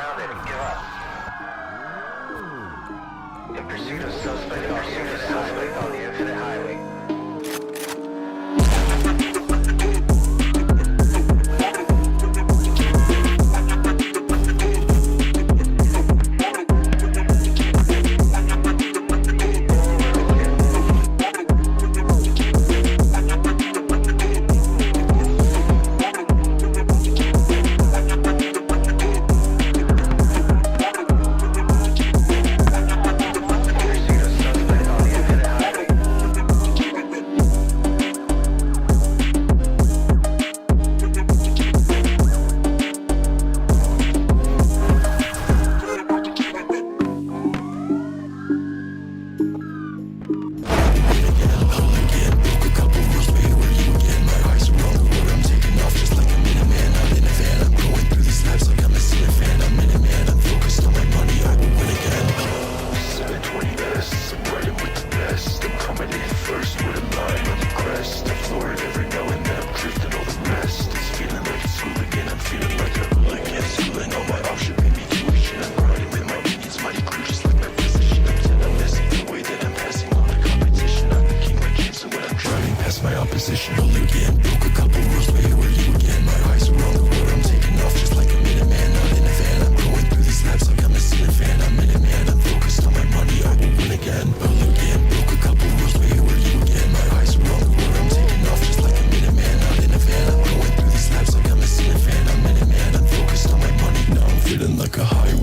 surrounded. Give up. In pursuit of suspect on the Infinite Highway. My opposition, hooligan, broke a couple rules, where were you again? My eyes are on the road, I'm taking off just like a Minuteman. Not in a van, I'm going through these laps like I'm a ceiling fan. I'm Minuteman, I'm focused on my money, I will win again. Hooligan, broke a couple rules, where were you again? My eyes are on the road, I'm taking off just like a Minuteman. Not in a van, I'm going through these laps like I'm a ceiling fan. I'm Minuteman, I'm focused on my money, now I'm feeling like a high